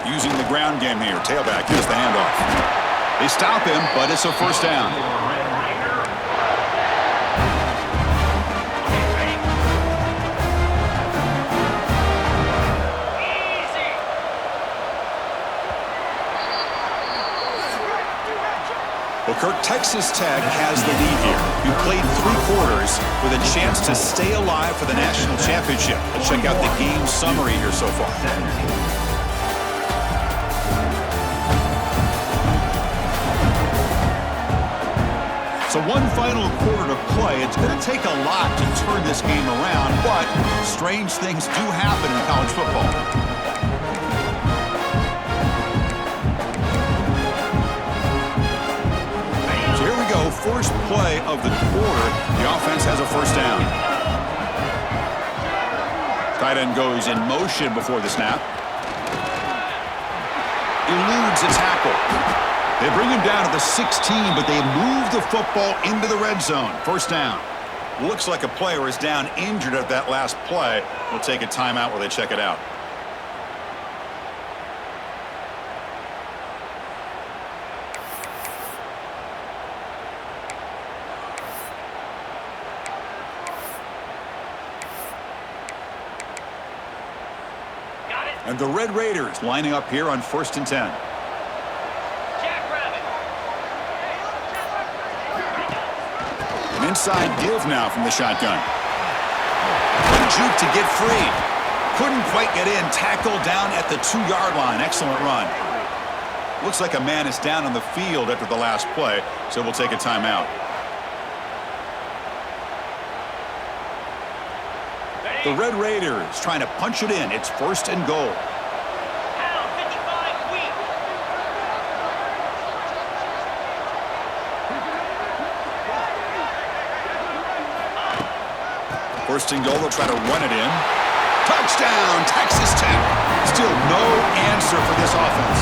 Using the ground game here. Tailback gets the handoff. They stop him, but it's a first down. Well, Kirk, Texas Tech has the lead here. You played 3 quarters with a chance to stay alive for the national championship. Let's check out the game summary here so far. So one final quarter to play. It's going to take a lot to turn this game around, but strange things do happen in college football. So here we go, first play of the quarter. The offense has a first down. Tight end goes in motion before the snap. Eludes a tackle. They bring him down to the 16, but they move the football into the red zone. First down. Looks like a player is down injured at that last play. We'll take a timeout while they check it out. And the Red Raiders lining up here on 1st and 10. Inside give now from the shotgun. Juke to get free. Couldn't quite get in. Tackled down at the 2-yard line. Excellent run. Looks like a man is down on the field after the last play, so we'll take a timeout. The Red Raiders trying to punch it in. It's 1st and goal. First and goal, they'll try to run it in. Touchdown, Texas Tech. Still no answer for this offense.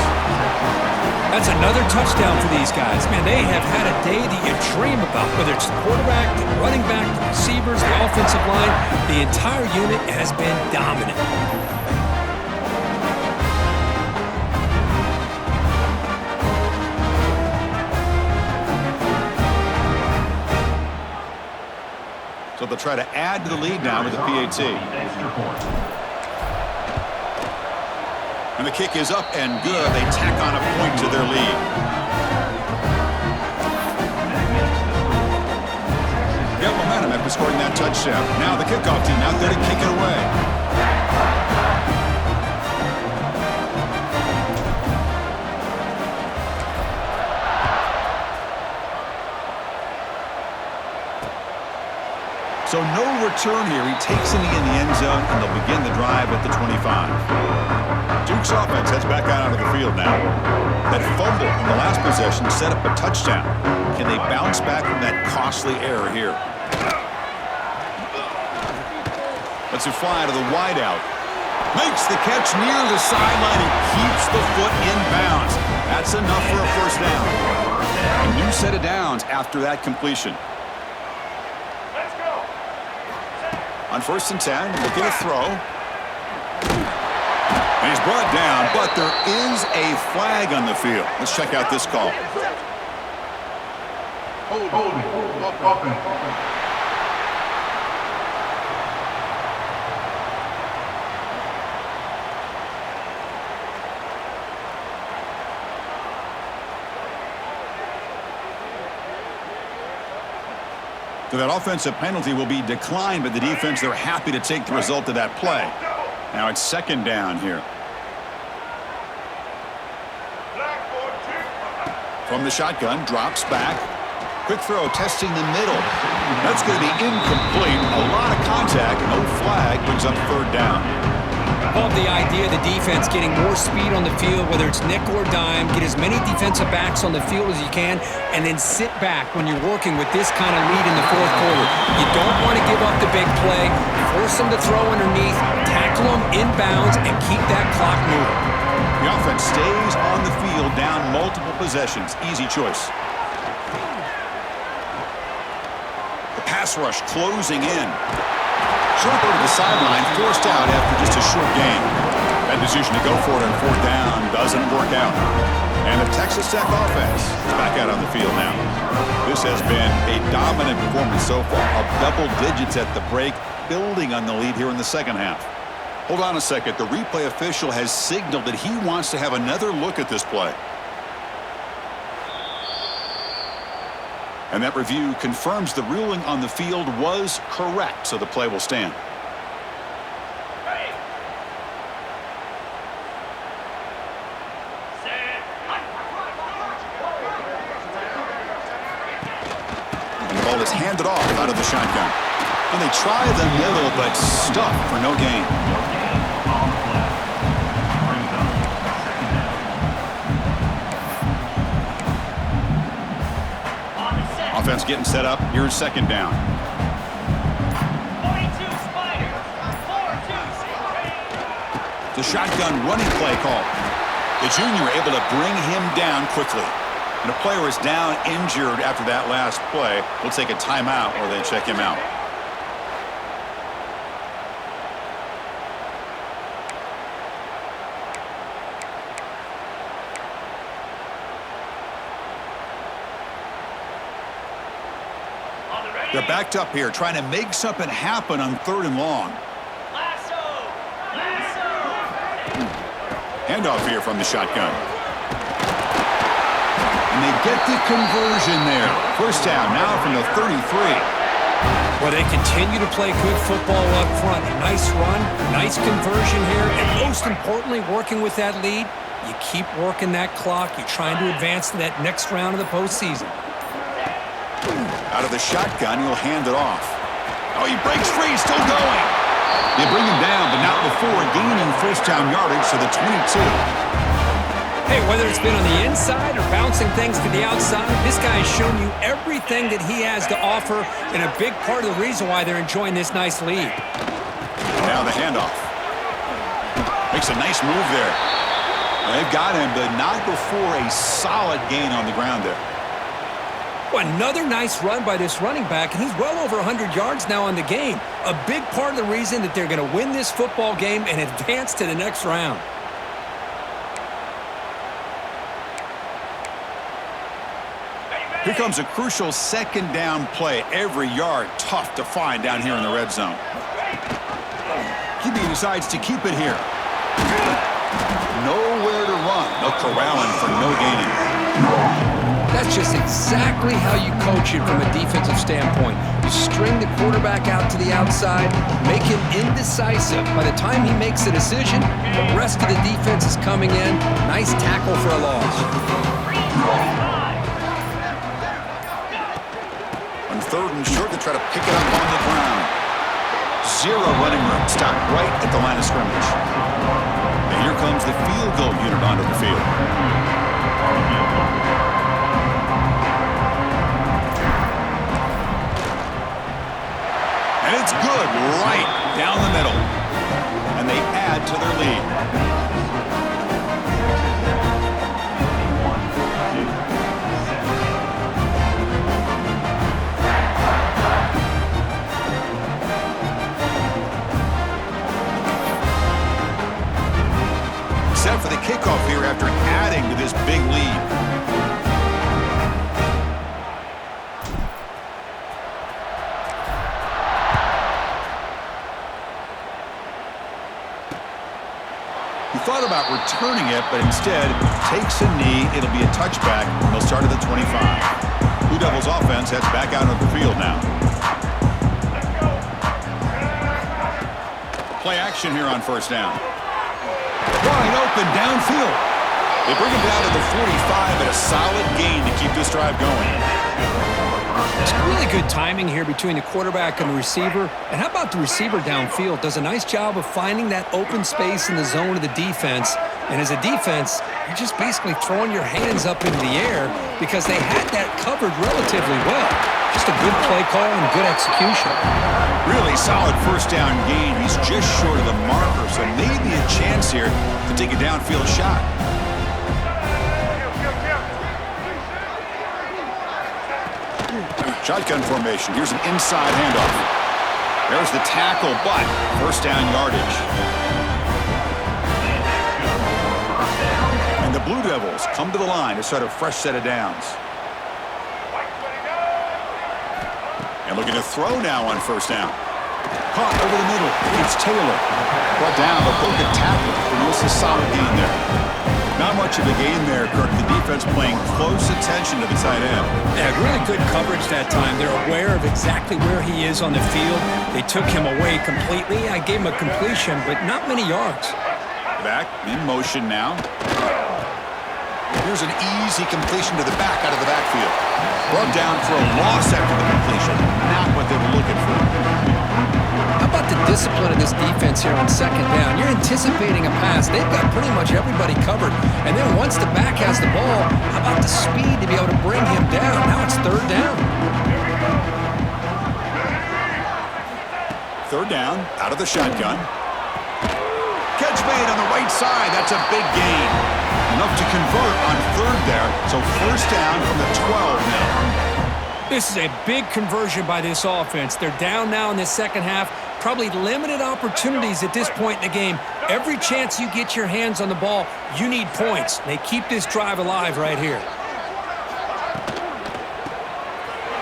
That's another touchdown for these guys. Man, they have had a day that you dream about, whether it's the quarterback, the running back, the receivers, the offensive line. The entire unit has been dominant. So they'll try to add to the lead now with the PAT. And the kick is up and good. They tack on a point to their lead. Get momentum after scoring that touchdown. Now the kickoff team out there to kick it away. So no return here. He takes it in the end zone, and they'll begin the drive at the 25. Duke's offense heads back out onto the field now. That fumble in the last possession set up a touchdown. Can they bounce back from that costly error here? Lets it fly to the wideout. Makes the catch near the sideline and keeps the foot in bounds. That's enough for a first down. A new set of downs after that completion. On 1st and 10, we'll get a throw. And he's brought down, but there is a flag on the field. Let's check out this call. So that offensive penalty will be declined by the defense. They're happy to take the result of that play. Now it's 2nd down here. From the shotgun, drops back. Quick throw, testing the middle. That's going to be incomplete. A lot of contact, no flag, brings up 3rd down. Love the idea of the defense getting more speed on the field, whether it's nickel or dime. Get as many defensive backs on the field as you can, and then sit back when you're working with this kind of lead in the 4th quarter. You don't want to give up the big play. Force them to throw underneath, tackle them inbounds, and keep that clock moving. The offense stays on the field, down multiple possessions. Easy choice. The pass rush closing in. Short go to the sideline, forced out after just a short gain. That decision to go for it on 4th down doesn't work out. And the Texas Tech offense is back out on the field now. This has been a dominant performance so far, up double digits at the break, building on the lead here in the 2nd half. Hold on a second. The replay official has signaled that he wants to have another look at this play. And that review confirms the ruling on the field was correct, so the play will stand. And the ball is handed off out of the shotgun. And they try the middle, but stuck for no gain. Offense getting set up. Here's 2nd down. 42 Spiders, 4-2. The shotgun running play call. The junior able to bring him down quickly. And a player is down injured after that last play. We'll take a timeout or they check him out. They're backed up here, trying to make something happen on 3rd and long. Lasso! Handoff here from the shotgun. And they get the conversion there. 1st down now from the 33. Well, they continue to play good football up front. A nice run, nice conversion here, and most importantly, working with that lead, you keep working that clock. You're trying to advance to that next round of the postseason. Out of the shotgun, he'll hand it off. Oh, he breaks free, still going. They bring him down, but not before gaining 1st down yardage to the 22. Hey, whether it's been on the inside or bouncing things to the outside, this guy has shown you everything that he has to offer, and a big part of the reason why they're enjoying this nice lead. Now the handoff. Makes a nice move there. They've got him, but not before a solid gain on the ground there. Well, another nice run by this running back, and he's well over 100 yards now on the game. A big part of the reason that they're going to win this football game and advance to the next round. Here comes a crucial 2nd down play. Every yard tough to find down here in the red zone. QB decides to keep it here. nowhere to run. They'll corral him for no gaining. That's just exactly how you coach it from a defensive standpoint. You string the quarterback out to the outside, make him indecisive. By the time he makes a decision, the rest of the defense is coming in. Nice tackle for a loss. On third and short, they try to pick it up on the ground. Zero running room. Stopped right at the line of scrimmage. And here comes the field goal unit onto the field. And it's good right down the middle. And they add to their lead. Set for the kickoff here after adding to this big lead. He thought about returning it, but instead takes a knee. It'll be a touchback. They'll start at the 25. Blue Devils offense heads back out of the field now. Play action here on first down. Wide open downfield. They bring him down to the 45 and a solid gain to keep this drive going. It's really good timing here between the quarterback and the receiver. And how about the receiver downfield? Does a nice job of finding that open space in the zone of the defense. And as a defense, you're just basically throwing your hands up into the air because they had that covered relatively well. Just a good play call and good execution. Really solid first down gain. He's just short of the marker, so maybe a chance here to take a downfield shot. Shotgun formation. Here's an inside handoff. There's the tackle, but first down yardage. And the Blue Devils come to the line to start a fresh set of downs. And looking to throw now on first down. Caught over the middle. It's Taylor. Brought down, but broke a tackle. Produces a solid gain there. Not much of a gain there, Kirk. The defense playing close attention to the tight end. Yeah, really good coverage that time. They're aware of exactly where he is on the field. They took him away completely. I gave him a completion, but not many yards. Back in motion now. Here's an easy completion to the back out of the backfield. Brought down for a loss after the completion. Not what they were looking for. How about the discipline of this defense here on second down? You're anticipating a pass. They've got pretty much everybody covered. And then once the back has the ball, how about the speed to be able to bring him down? Now it's third down. Third down, out of the shotgun. Catch made on the right side. That's a big gain. Enough to convert on third there. So first down from the 12 now. This is a big conversion by this offense. They're down now in the second half. Probably limited opportunities at this point in the game. Every chance you get your hands on the ball, you need points. They keep this drive alive right here.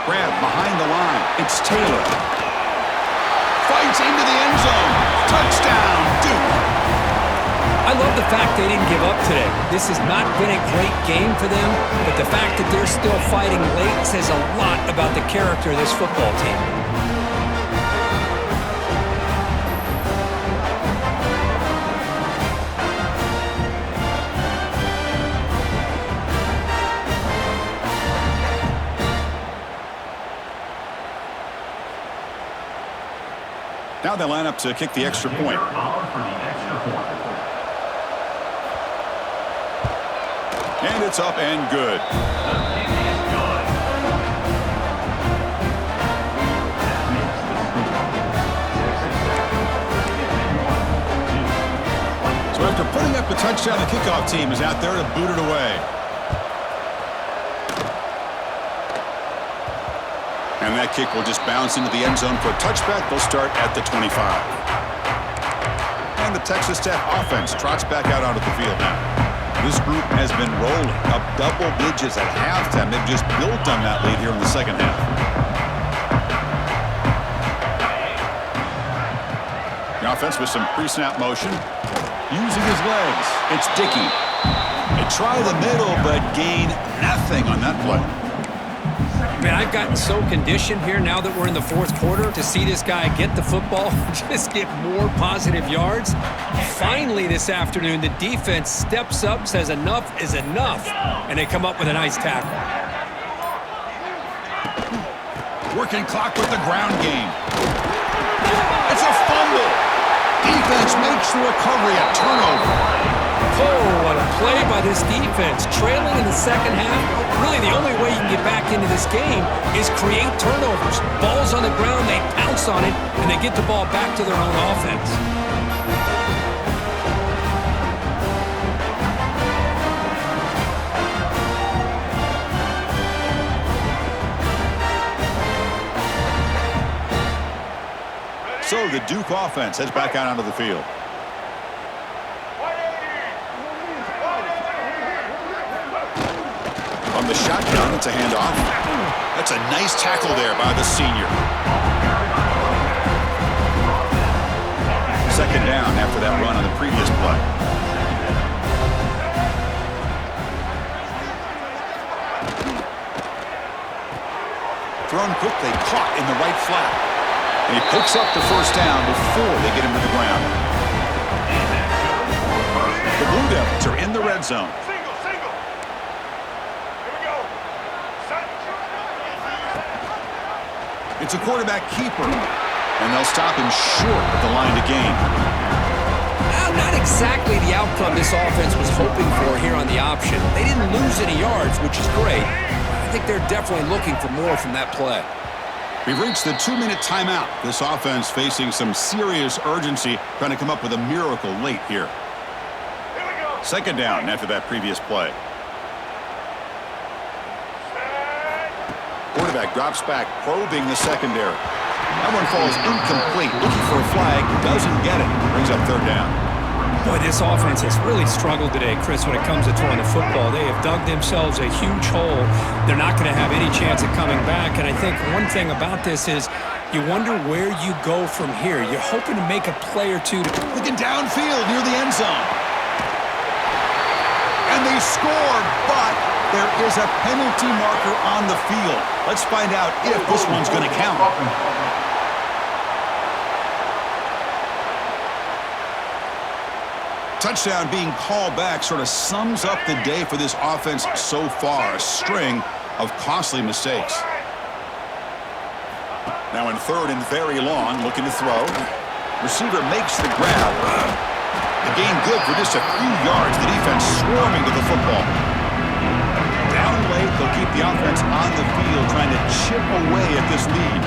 Grab behind the line. It's Taylor. Fights into the end zone. Touchdown, Duke. I love the fact they didn't give up today. This has not been a great game for them, but the fact that they're still fighting late says a lot about the character of this football team. Now they line up to kick the extra point. And it's up and good. So after putting up a touchdown, the kickoff team is out there to boot it away. And that kick will just bounce into the end zone for a touchback. They'll start at the 25. And the Texas Tech offense trots back out onto the field now. This group has been rolling up double digits at halftime. They've just built on that lead here in the second half. The offense with some pre-snap motion. using his legs. It's Dickey. They try the middle, but gain nothing on that play. Man, I've gotten so conditioned here now that we're in the fourth quarter to see this guy get the football, just get more positive yards. Finally this afternoon, the defense steps up, says enough is enough, and they come up with a nice tackle. Working clock with the ground game. It's a fumble. Defense makes the recovery, a turnover. Oh, what a play by this defense. Trailing in the second half, really the only way you can get back into this game is create turnovers. Ball's on the ground, they pounce on it, and they get the ball back to their own offense. So the Duke offense heads back out onto the field. From the shotgun, it's a handoff. That's a nice tackle there by the senior. Second down after that run on the previous play. Thrown quickly, caught in the right flat. And he picks up the first down before they get him to the ground. The Blue Devils are in the red zone. It's a quarterback keeper, and they'll stop him short at the line to gain. Well, not exactly the outcome this offense was hoping for here on the option. They didn't lose any yards, which is great. I think they're definitely looking for more from that play. We've reached the 2-minute timeout. This offense facing some serious urgency, trying to come up with a miracle late here. Second down after that previous play. Quarterback drops back, probing the secondary. That one falls incomplete. Looking for a flag, doesn't get it. Brings up third down. Boy, this offense has really struggled today, Chris, when it comes to throwing the football. They have dug themselves a huge hole. They're not going to have any chance of coming back. And I think one thing about this is you wonder where you go from here. You're hoping to make a play or two. Looking downfield near the end zone. And they scored, but there is a penalty marker on the field. Let's find out if this one's going to count. Touchdown being called back sort of sums up the day for this offense so far. A string of costly mistakes. Now in third and very long, looking to throw. Receiver makes the grab. The gain good for just a few yards. The defense swarming to the football. Down late, they'll keep the offense on the field, trying to chip away at this lead.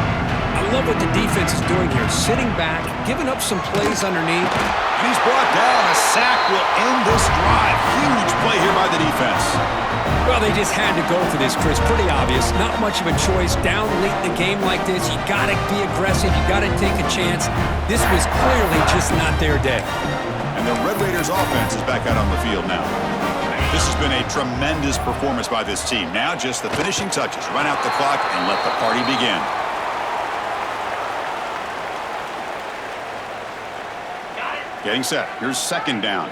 I love what the defense is doing here. Sitting back, giving up some plays underneath. He's brought down. A sack will end this drive. Huge play here by the defense. Well, they just had to go for this, Chris. Pretty obvious. Not much of a choice. Down late in the game like this, you got to be aggressive. You got to take a chance. This was clearly just not their day. And the Red Raiders offense is back out on the field now. This has been a tremendous performance by this team. Now just the finishing touches. Run out the clock and let the party begin. Getting set. Here's second down.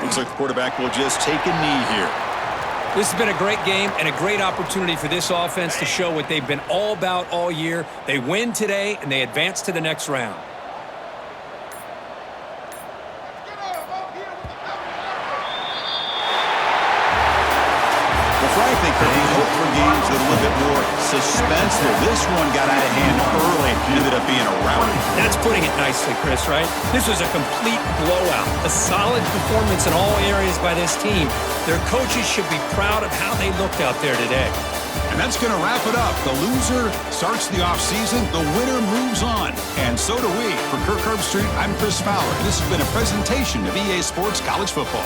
Looks like the quarterback will just take a knee here. This has been a great game and a great opportunity for this offense to show what they've been all about all year. They win today, and they advance to the next round. Frankly, Kirk, we hope for games with a little bit more suspense there. This one got out of hand early and ended up being a rout. That's putting it nicely, Chris, right? This was a complete blowout. A solid performance in all areas by this team. Their coaches should be proud of how they looked out there today. And that's going to wrap it up. The loser starts the offseason. The winner moves on. And so do we. For Kirk Herbstreit, I'm Chris Fowler. This has been a presentation of EA Sports College Football.